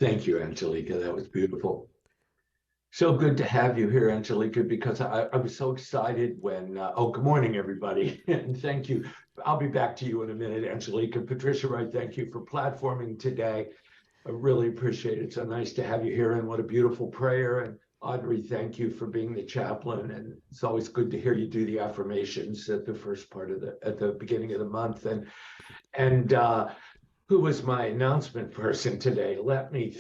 Thank you, Angelica. That was beautiful. So good to have you here, Angelica, because I was so excited when, good morning, everybody. And thank you. I'll be back to you in a minute, Angelica. Patricia Wright, thank you for platforming today. I really appreciate it. So nice to have you here, and what a beautiful prayer. And Audrey, thank you for being the chaplain. And it's always good to hear you do the affirmations at the first part of at the beginning of the month. And who was my announcement person today? Let me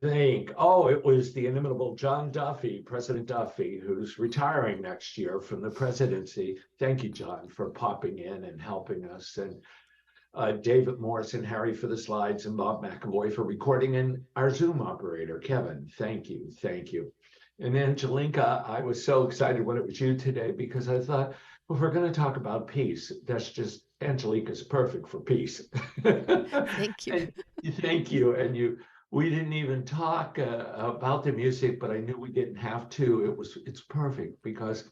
think. Oh, it was the inimitable John Duffy, President Duffy, who's retiring next year from the presidency. Thank you, John, for popping in and helping us. And David Morris and Harry for the slides, and Bob McAvoy for recording, and our Zoom operator, Kevin. Thank you. Thank you. And Angelica, I was so excited when it was you today, because I thought, well, if we're going to talk about peace, that's just, Angelica's perfect for peace. Thank you. Thank you. And we didn't even talk about the music, but I knew we didn't have to. It's perfect, because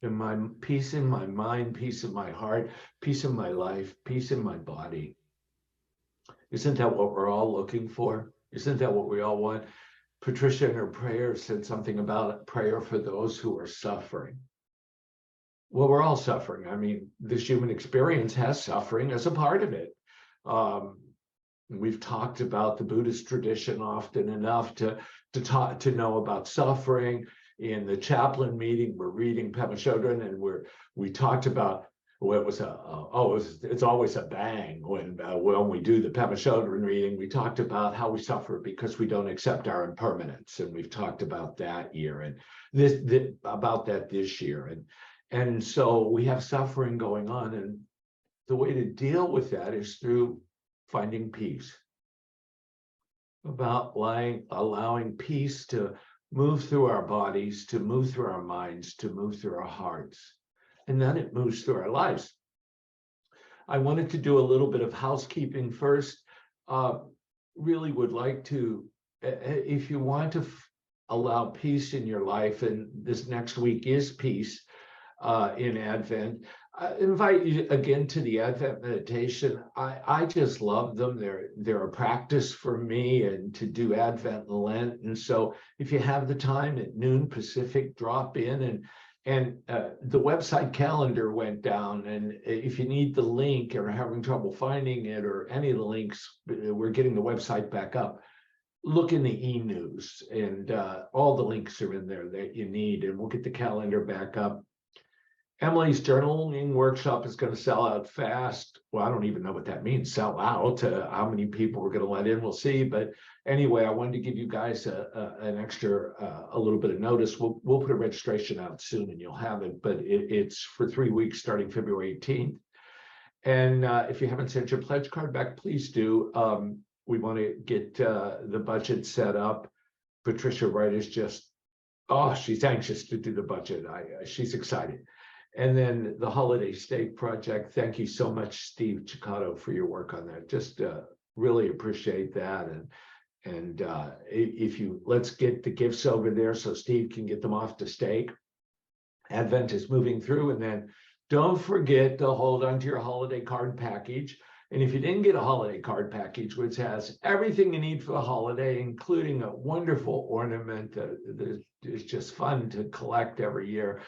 in my peace in my mind, peace in my heart, peace in my life, peace in my body. Isn't that what we're all looking for? Isn't that what we all want? Patricia in her prayer said something about prayer for those who are suffering. Well, we're all suffering. I mean, this human experience has suffering as a part of it. We've talked about the Buddhist tradition often enough to know about suffering. In the chaplain meeting, we're reading Pema Chodron, and we talked about, well, it's always a bang when we do the Pema Chodron reading. We talked about how we suffer because we don't accept our impermanence, and we've talked about that year, and about that this year, and so we have suffering going on, and the way to deal with that is through finding peace, about allowing peace to move through our bodies, to move through our minds, to move through our hearts, and then it moves through our lives. I wanted to do a little bit of housekeeping first. Really would like to, if you want to allow peace in your life, and this next week is peace in Advent, I invite you again to the Advent meditation. I just love them. They're a practice for me, and to do Advent and Lent. And so if you have the time at noon Pacific, drop in, and the website calendar went down. And if you need the link or are having trouble finding it, or any of the links, we're getting the website back up. Look in the e-news, and all the links are in there that you need, and we'll get the calendar back up. Emily's journaling workshop is going to sell out fast. Well, I don't even know what that means, sell out. How many people we're going to let in, we'll see. But anyway, I wanted to give you guys an extra, a little bit of notice. We'll put a registration out soon, and you'll have it. But it's for 3 weeks starting February 18th. And if you haven't sent your pledge card back, please do. We want to get the budget set up. Patricia Wright is just, she's anxious to do the budget. She's excited. And then the Holiday Steak Project. Thank you so much, Steve Ciccato, for your work on that. Just really appreciate that. And if you, let's get the gifts over there so Steve can get them off to steak. Advent is moving through, and then don't forget to hold on to your holiday card package. And if you didn't get a holiday card package, which has everything you need for the holiday, including a wonderful ornament that is just fun to collect every year,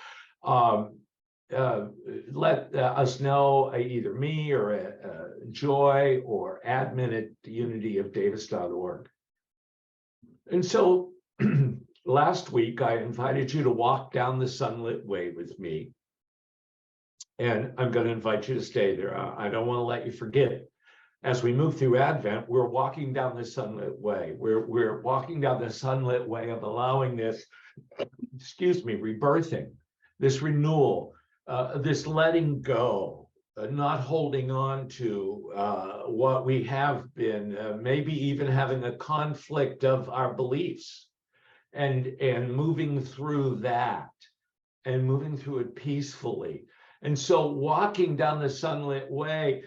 let us know, either me or Joy or admin at unityofdavis.org. And so last week, I invited you to walk down the sunlit way with me. And I'm going to invite you to stay there. I don't want to let you forget it. As we move through Advent, we're walking down the sunlit way. We're walking down the sunlit way of allowing this, rebirthing, this renewal, this letting go, not holding on to what we have been, maybe even having a conflict of our beliefs, and moving through that, and moving through it peacefully. And so walking down the sunlit way,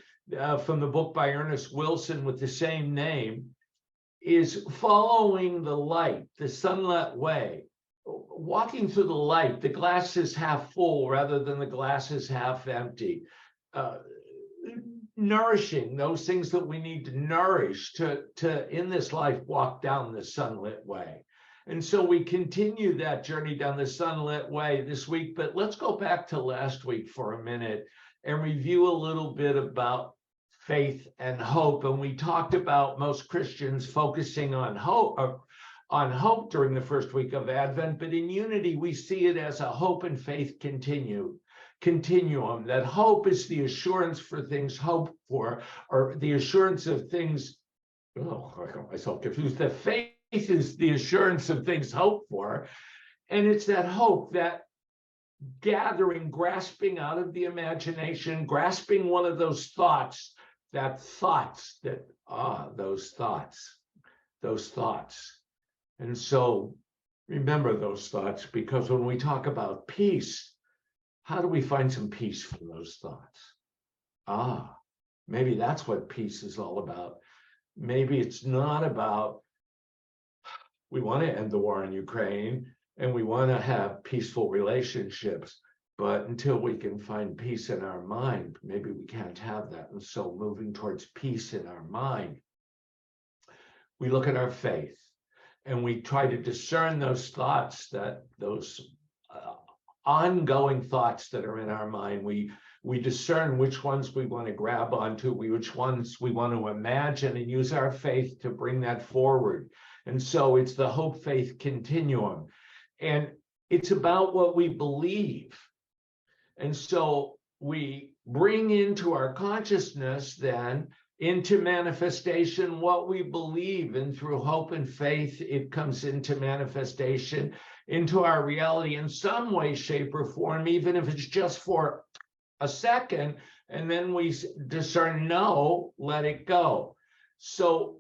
from the book by Ernest Wilson with the same name, is following the light, the sunlit way. Walking through the light, the glass is half full rather than the glass is half empty. nourishing, those things that we need to nourish to in this life walk down the sunlit way. And so we continue that journey down the sunlit way this week, but let's go back to last week for a minute and review a little bit about faith and hope. And we talked about most Christians focusing on hope during the first week of Advent, but in Unity, we see it as a hope and faith continuum, that hope is the assurance for things hoped for, or the assurance of things, oh, I got myself confused. The faith is the assurance of things hoped for. And it's that hope, that gathering, grasping out of the imagination, grasping one of those thoughts. And so remember those thoughts, because when we talk about peace, how do we find some peace from those thoughts? Maybe that's what peace is all about. Maybe it's not about, we want to end the war in Ukraine and we want to have peaceful relationships, but until we can find peace in our mind, maybe we can't have that. And so moving towards peace in our mind, we look at our faith and we try to discern those thoughts, those ongoing thoughts that are in our mind. We discern which ones we want to grab onto, which ones we want to imagine, and use our faith to bring that forward. And so it's the hope faith continuum. And it's about what we believe. And so we bring into our consciousness then, into manifestation, what we believe. And through hope and faith, it comes into manifestation, into our reality in some way, shape, or form, even if it's just for a second. And then we discern, no, let it go. So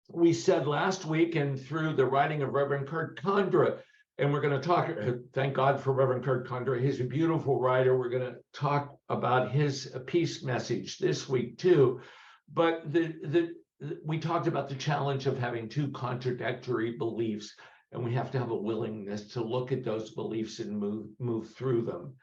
we said last week, and through the writing of Reverend Kurt Condra, and we're going to talk, thank God for Reverend Kurt Condra. He's a beautiful writer. We're going to talk about his peace message this week too. But we talked about the challenge of having two contradictory beliefs, and we have to have a willingness to look at those beliefs and move through them.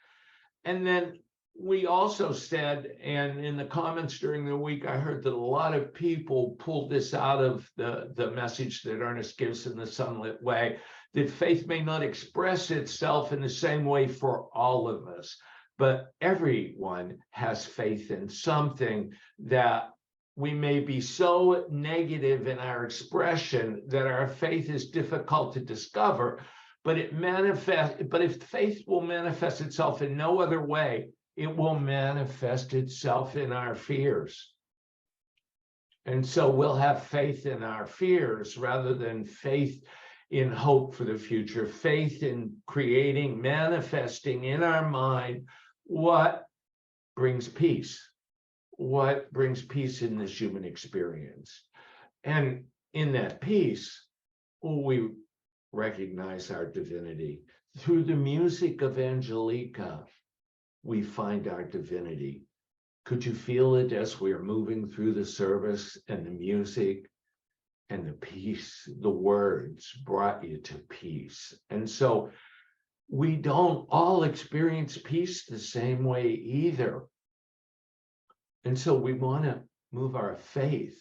And then we also said, and in the comments during the week, I heard that a lot of people pulled this out of the message that Ernest gives in the Sunlit Way, that faith may not express itself in the same way for all of us, but everyone has faith in something. That we may be so negative in our expression that our faith is difficult to discover, but if faith will manifest itself in no other way, it will manifest itself in our fears. And so we'll have faith in our fears rather than faith in hope for the future, faith in creating, manifesting in our mind what brings peace, what brings peace in this human experience. And in that peace, we recognize our divinity. Through the music of Angelica, we find our divinity. Could you feel it as we are moving through the service, and the music and the peace, the words brought you to peace? And so we don't all experience peace the same way either. And so we want to move our faith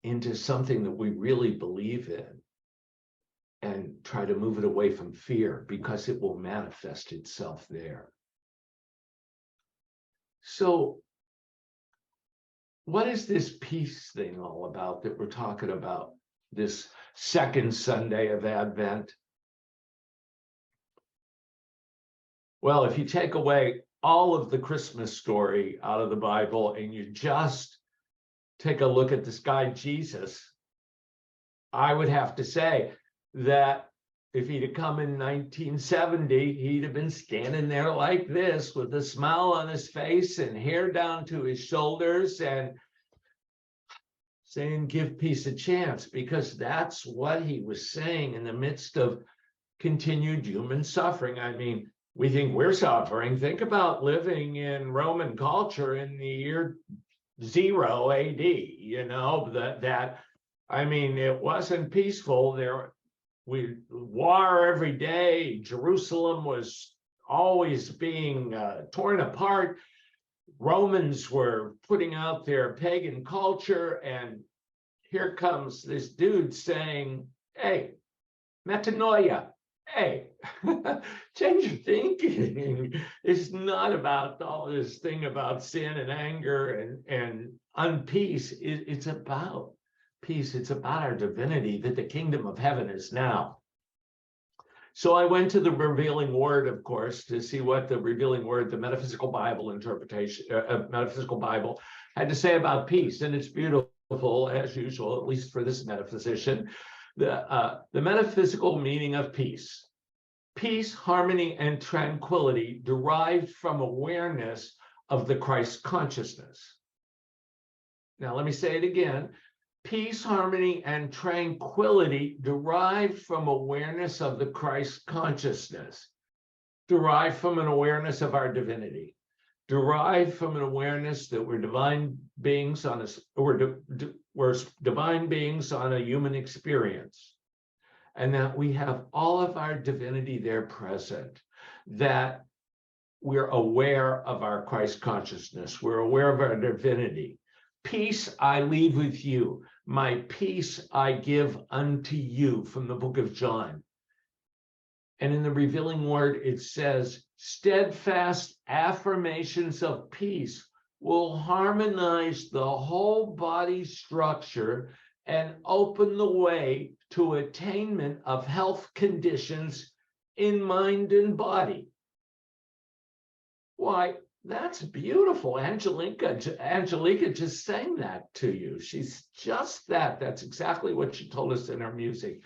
into something that we really believe in, and try to move it away from fear, because it will manifest itself there. So what is this peace thing all about that we're talking about this second Sunday of Advent? Well, if you take away all of the Christmas story out of the Bible and you just take a look at this guy, Jesus, I would have to say that if he'd have come in 1970, he'd have been standing there like this with a smile on his face and hair down to his shoulders and saying, give peace a chance, because that's what he was saying in the midst of continued human suffering. I mean, we think we're suffering. Think about living in Roman culture in the year 0 AD, I mean, it wasn't peaceful there. We war every day. Jerusalem was always being torn apart. Romans were putting out their pagan culture, and here comes this dude saying, hey, metanoia, hey, change your thinking. It's not about all this thing about sin and anger and unpeace. It's about peace. It's about our divinity, that the kingdom of heaven is now. So I went to the Revealing Word, of course, to see what the Revealing Word, the metaphysical Bible interpretation, metaphysical Bible, had to say about peace. And it's beautiful, as usual, at least for this metaphysician. The metaphysical meaning of peace. Peace, harmony, and tranquility derived from awareness of the Christ consciousness. Now, let me say it again. Peace, harmony, and tranquility derived from awareness of the Christ consciousness, derived from an awareness of our divinity, derived from an awareness that we're divine beings on we're divine beings on a human experience, and that we have all of our divinity there present, that we're aware of our Christ consciousness, we're aware of our divinity. Peace I leave with you, my peace I give unto you, from the book of John. And in the Revealing Word, it says, steadfast affirmations of peace will harmonize the whole body structure and open the way to attainment of health conditions in mind and body. Why, that's beautiful. Angelica just sang that to you. She's just that. That's exactly what she told us in her music.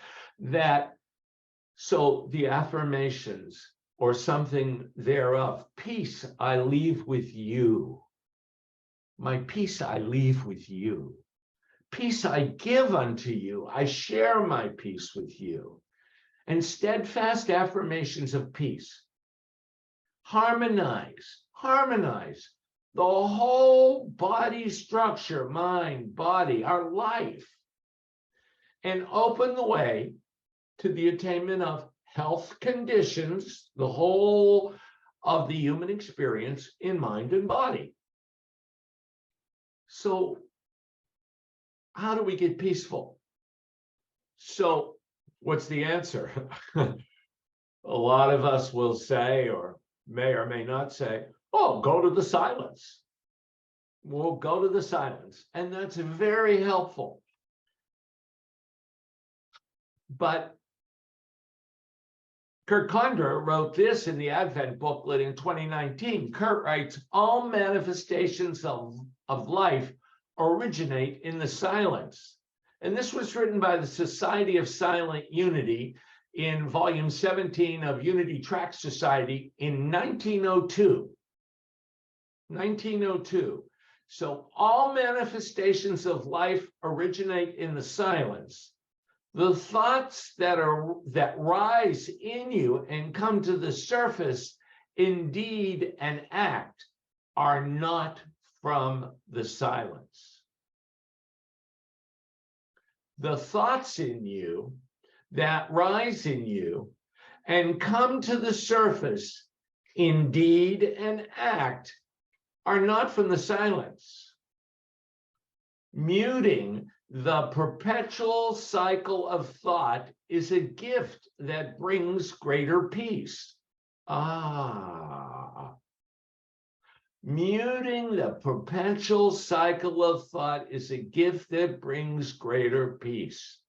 So the affirmations, or something thereof, peace I leave with you. My peace I leave with you. Peace I give unto you. I share my peace with you. And steadfast affirmations of peace. Harmonize the whole body structure, mind, body, our life, and open the way to the attainment of health conditions, the whole of the human experience in mind and body. So how do we get peaceful? So what's the answer? A lot of us will say, or may not say, oh, go to the silence. We'll go to the silence. And that's very helpful. But Kurt Condor wrote this in the Advent booklet in 2019. Kurt writes, all manifestations of life originate in the silence. And this was written by the Society of Silent Unity in volume 17 of Unity Tract Society in 1902. 1902. So all manifestations of life originate in the silence. The thoughts that rise in you and come to the surface in deed and act are not from the silence. The thoughts in you that rise in you and come to the surface in deed and act are not from the silence. Muting the perpetual cycle of thought is a gift that brings greater peace. Muting the perpetual cycle of thought is a gift that brings greater peace.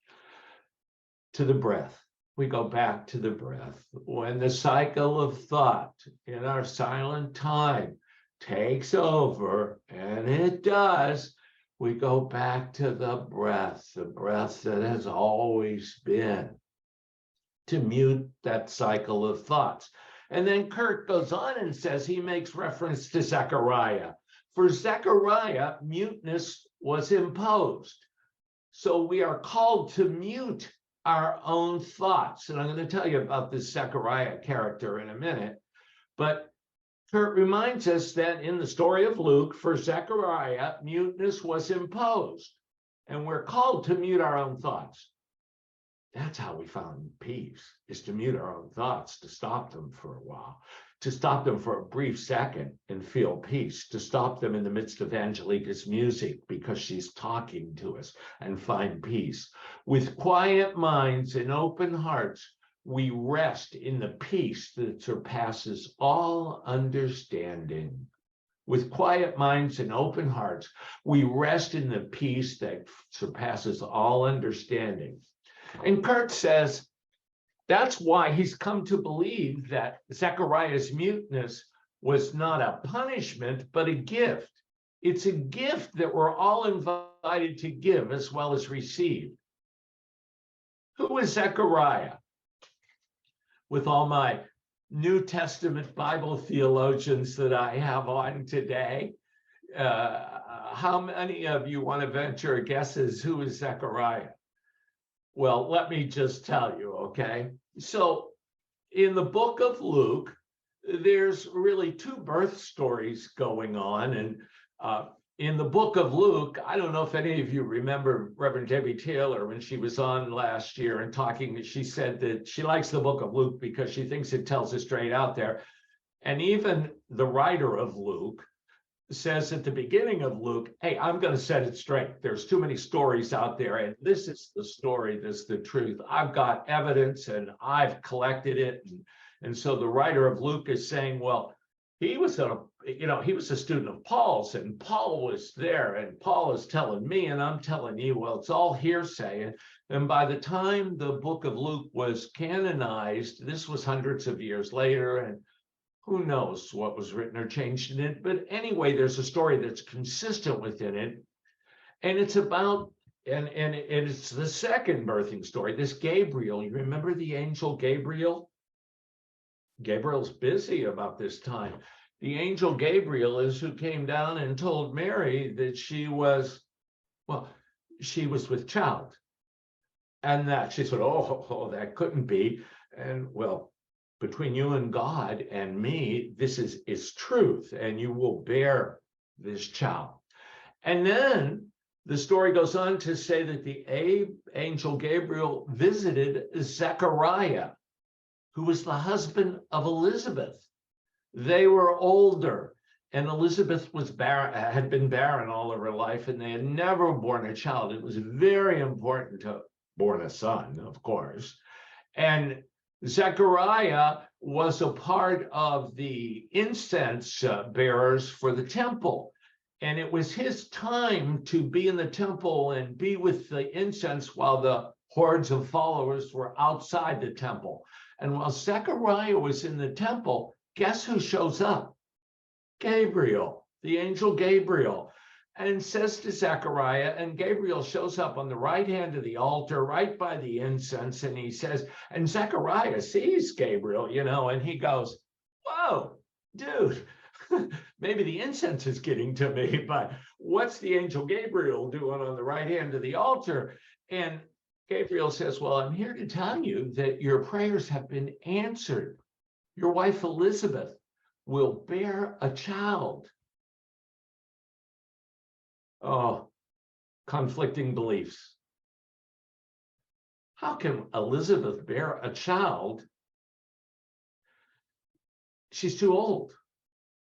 To the breath. We go back to the breath. When the cycle of thought in our silent time takes over, and it does, we go back to the breath that has always been, to mute that cycle of thoughts. And then Kurt goes on and says, he makes reference to Zechariah. For Zechariah, muteness was imposed. So we are called to mute our own thoughts. And I'm going to tell you about this Zechariah character in a minute. But Kurt reminds us that in the story of Luke, for Zechariah, muteness was imposed. And we're called to mute our own thoughts. That's how we found peace, is to mute our own thoughts, to stop them for a while, to stop them for a brief second and feel peace, to stop them in the midst of Angelica's music because she's talking to us and find peace. With quiet minds and open hearts, we rest in the peace that surpasses all understanding. With quiet minds and open hearts, we rest in the peace that surpasses all understanding. And Kurt says, that's why he's come to believe that Zechariah's muteness was not a punishment, but a gift. It's a gift that we're all invited to give as well as receive. Who is Zechariah? With all my New Testament Bible theologians that I have on today, how many of you want to venture a guess as who is Zechariah? Well, let me just tell you, okay? So in the book of Luke, there's really two birth stories going on. And in the book of Luke, I don't know if any of you remember Reverend Debbie Taylor when she was on last year and talking, she said that she likes the book of Luke because she thinks it tells it straight out there. And even the writer of Luke says at the beginning of Luke, hey, I'm going to set it straight. There's too many stories out there, and this is the story, this is the truth. I've got evidence and I've collected it. And so the writer of Luke is saying, well, he was a student of Paul's, and Paul was there, and Paul is telling me, and I'm telling you, well, it's all hearsay. And by the time the book of Luke was canonized, this was hundreds of years later, and who knows what was written or changed in it. But anyway, there's a story that's consistent within it. And it's about, and it's the second birthing story, this Gabriel. You remember the angel Gabriel? Gabriel's busy about this time. The angel Gabriel is who came down and told Mary that she was with child. And that she said, oh, that couldn't be. And well, between you and God and me, this is truth, and you will bear this child. And then the story goes on to say that the angel Gabriel visited Zechariah, who was the husband of Elizabeth. They were older, and Elizabeth had been barren all of her life, and they had never born a child. It was very important to born a son, of course. And Zechariah was a part of the incense bearers for the temple. And it was his time to be in the temple and be with the incense while the hordes of followers were outside the temple. And while Zechariah was in the temple, guess who shows up? Gabriel, the angel Gabriel, and says to Zechariah, and Gabriel shows up on the right hand of the altar, right by the incense, and he says, and Zechariah sees Gabriel, and he goes, whoa, dude, maybe the incense is getting to me, but what's the angel Gabriel doing on the right hand of the altar? And Gabriel says, well, I'm here to tell you that your prayers have been answered. Your wife Elizabeth will bear a child. Oh, conflicting beliefs. How can Elizabeth bear a child? She's too old.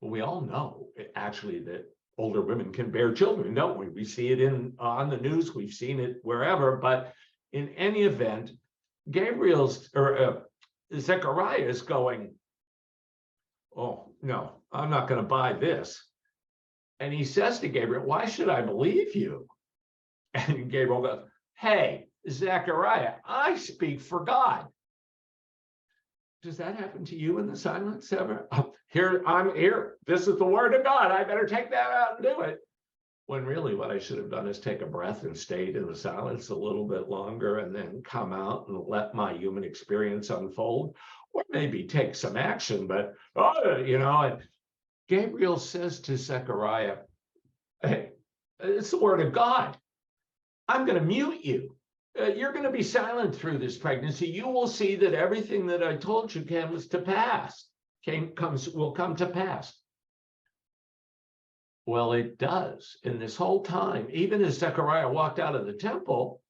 Well, we all know, actually, that older women can bear children, don't we? We see it on the news. We've seen it wherever. But in any event, Zechariah is going, oh, no, I'm not going to buy this. And he says to Gabriel, why should I believe you? And Gabriel goes, hey, Zechariah, I speak for God. Does that happen to you in the silence ever? I'm here. This is the word of God. I better take that out and do it. When really what I should have done is take a breath and stayed in the silence a little bit longer and then come out and let my human experience unfold, or maybe take some action. But, and Gabriel says to Zechariah, hey, it's the word of God. I'm going to mute you. You're going to be silent through this pregnancy. You will see that everything that I told you will come to pass. Well, it does. And this whole time, even as Zechariah walked out of the temple,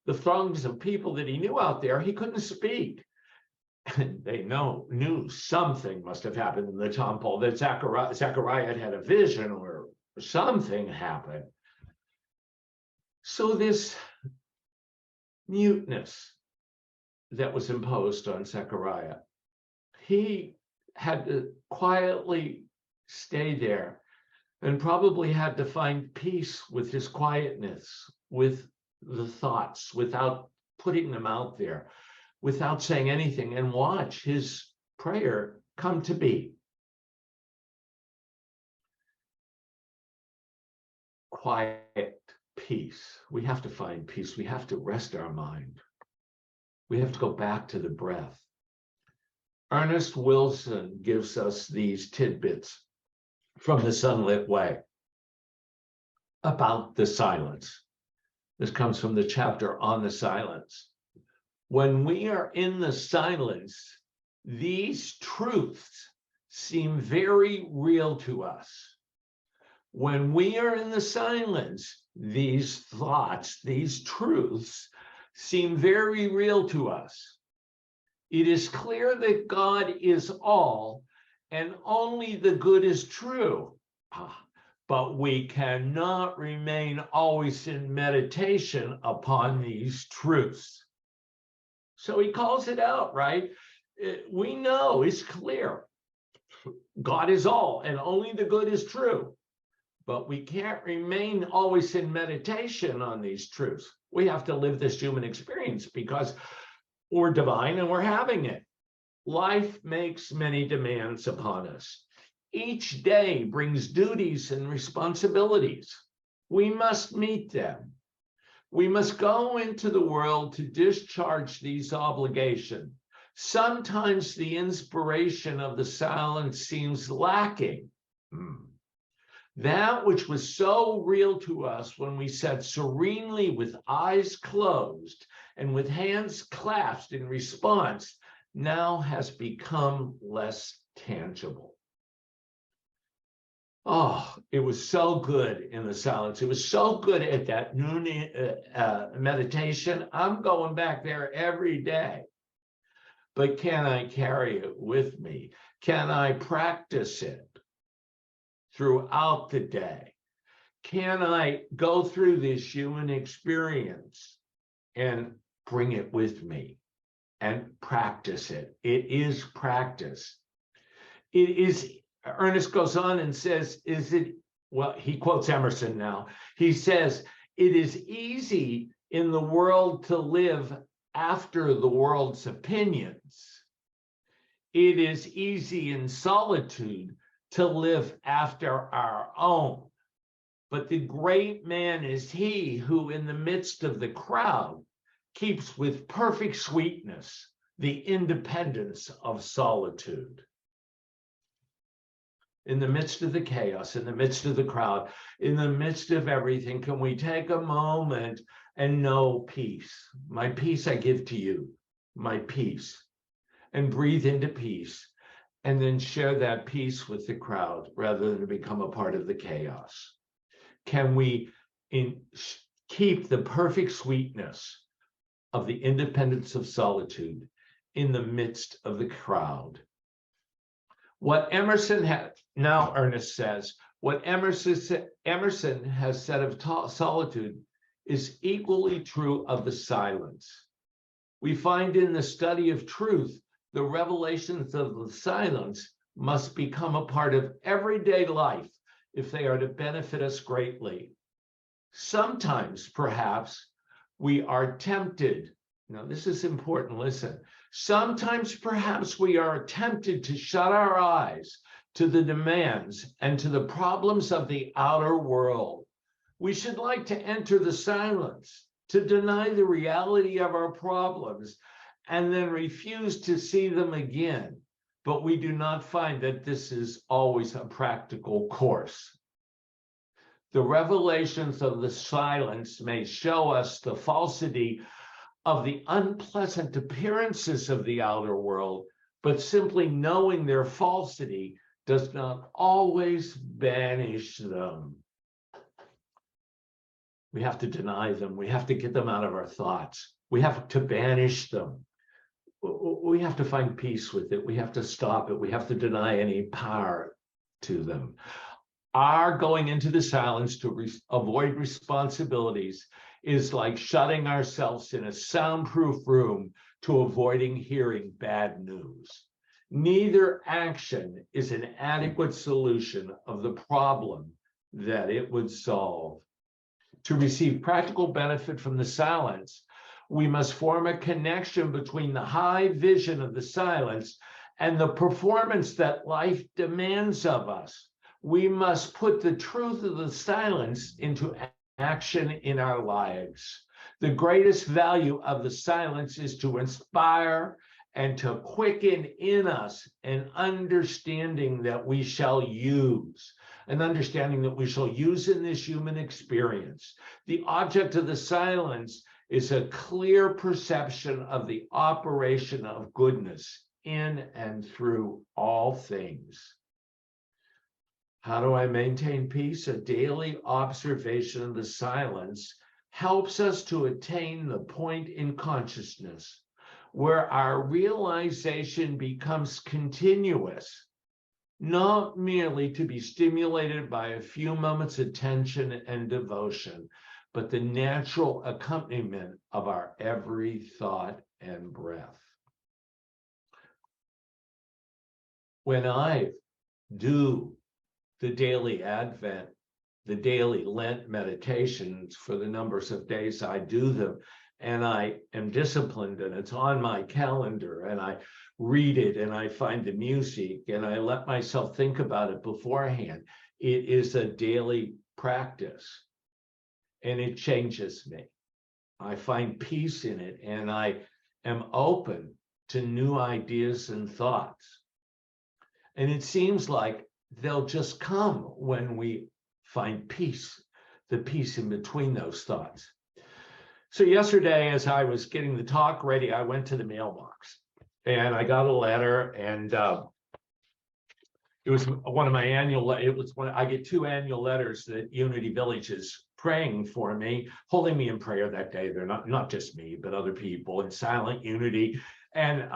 the throngs of people that he knew out there, he couldn't speak. And they knew something must have happened in the temple, that Zechariah had a vision or something happened. So this muteness that was imposed on Zechariah, he had to quietly stay there and probably had to find peace with his quietness, with the thoughts, without putting them out there, without saying anything, and watch his prayer come to be. Quiet peace. We have to find peace. We have to rest our mind. We have to go back to the breath. Ernest Wilson gives us these tidbits from the Sunlit Way about the silence. This comes from the chapter on the silence. When we are in the silence, these truths seem very real to us. When we are in the silence, these thoughts, these truths seem very real to us. It is clear that God is all and only the good is true. But we cannot remain always in meditation upon these truths. So he calls it out, right? We know it's clear. God is all and only the good is true. But we can't remain always in meditation on these truths. We have to live this human experience because we're divine and we're having it. Life makes many demands upon us. Each day brings duties and responsibilities. We must meet them. We must go into the world to discharge these obligations. Sometimes the inspiration of the silence seems lacking. That which was so real to us when we sat serenely with eyes closed and with hands clasped in response now has become less tangible. Oh, it was so good in the silence. It was so good at that noon meditation. I'm going back there every day. But can I carry it with me? Can I practice it throughout the day? Can I go through this human experience and bring it with me and practice it? It is practice. It is. Ernest goes on and says, he quotes Emerson now. He says, it is easy in the world to live after the world's opinions. It is easy in solitude to live after our own. But the great man is he who, in the midst of the crowd, keeps with perfect sweetness the independence of solitude. In the midst of the chaos, in the midst of the crowd, in the midst of everything, can we take a moment and know peace? My peace I give to you, my peace, and breathe into peace, and then share that peace with the crowd rather than become a part of the chaos. Can we keep the perfect sweetness of the independence of solitude in the midst of the crowd? What Emerson had, now Ernest says, what Emerson has said of solitude is equally true of the silence. We find in the study of truth, the revelations of the silence must become a part of everyday life if they are to benefit us greatly. Sometimes, perhaps, we are tempted. Now, this is important, listen. Sometimes, perhaps, we are tempted to shut our eyes to the demands and to the problems of the outer world. We should like to enter the silence, to deny the reality of our problems, and then refuse to see them again. But we do not find that this is always a practical course. The revelations of the silence may show us the falsity of the unpleasant appearances of the outer world, but simply knowing their falsity does not always banish them. We have to deny them. We have to get them out of our thoughts. We have to banish them. we have to find peace with it. We have to stop it. We have to deny any power to them. Our going into the silence to avoid responsibilities is like shutting ourselves in a soundproof room to avoiding hearing bad news. Neither action is an adequate solution of the problem that it would solve. To receive practical benefit from the silence, we must form a connection between the high vision of the silence and the performance that life demands of us. We must put the truth of the silence into action in our lives. The greatest value of the silence is to inspire and to quicken in us an understanding that we shall use, an understanding that we shall use in this human experience. The object of the silence is a clear perception of the operation of goodness in and through all things. How do I maintain peace? A daily observation of the silence helps us to attain the point in consciousness where our realization becomes continuous, not merely to be stimulated by a few moments of attention and devotion, but the natural accompaniment of our every thought and breath. When I do the daily Advent, the daily Lent meditations for the numbers of days I do them, and I am disciplined and it's on my calendar and I read it and I find the music and I let myself think about it beforehand, it is a daily practice and it changes me. I find peace in it and I am open to new ideas and thoughts. And it seems like they'll just come when we find peace, the peace in between those thoughts. So yesterday, as I was getting the talk ready, I went to the mailbox and I got a letter, and it was one of my annual, I get 2 annual letters that Unity Village is praying for me, holding me in prayer that day. They're not just me, but other people in silent unity. And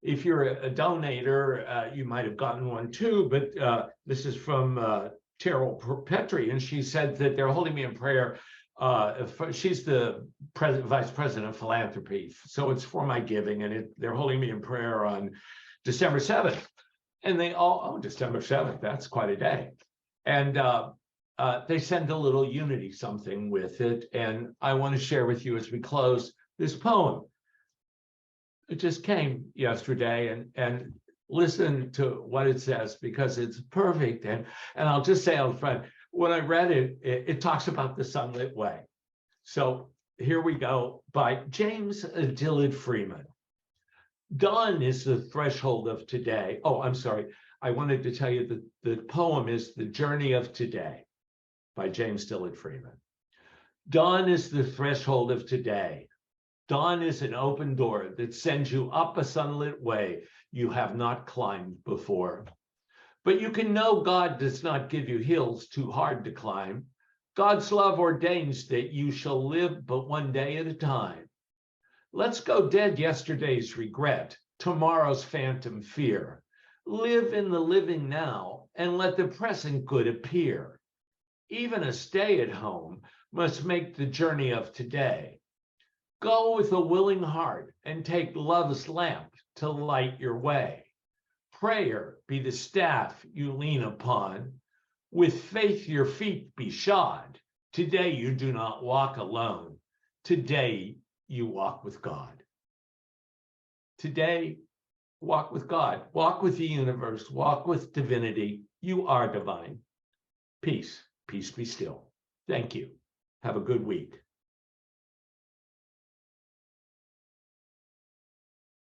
if you're a donator, you might have gotten one too, but this is from Terrell Petrie, and she said that they're holding me in prayer. She's the vice president of philanthropy, so it's for my giving, and they're holding me in prayer on December 7th. And they all, December 7th, that's quite a day. And they send a little unity something with it. And I want to share with you as we close this poem. It just came yesterday, and listen to what it says because it's perfect. And I'll just say out front, when I read it, it talks about the sunlit way. So here we go, by James Dillard Freeman. Dawn is the threshold of today. Oh, I'm sorry. I wanted to tell you that the poem is The Journey of Today by James Dillard Freeman. Dawn is the threshold of today. Dawn is an open door that sends you up a sunlit way you have not climbed before. But you can know God does not give you hills too hard to climb. God's love ordains that you shall live but one day at a time. Let's go dead yesterday's regret, tomorrow's phantom fear. Live in the living now and let the present good appear. Even a stay at home must make the journey of today. Go with a willing heart and take love's lamp to light your way. Prayer be the staff you lean upon. With faith your feet be shod. Today you do not walk alone. Today you walk with God. Today, walk with God. Walk with the universe. Walk with divinity. You are divine. Peace. Peace be still. Thank you. Have a good week.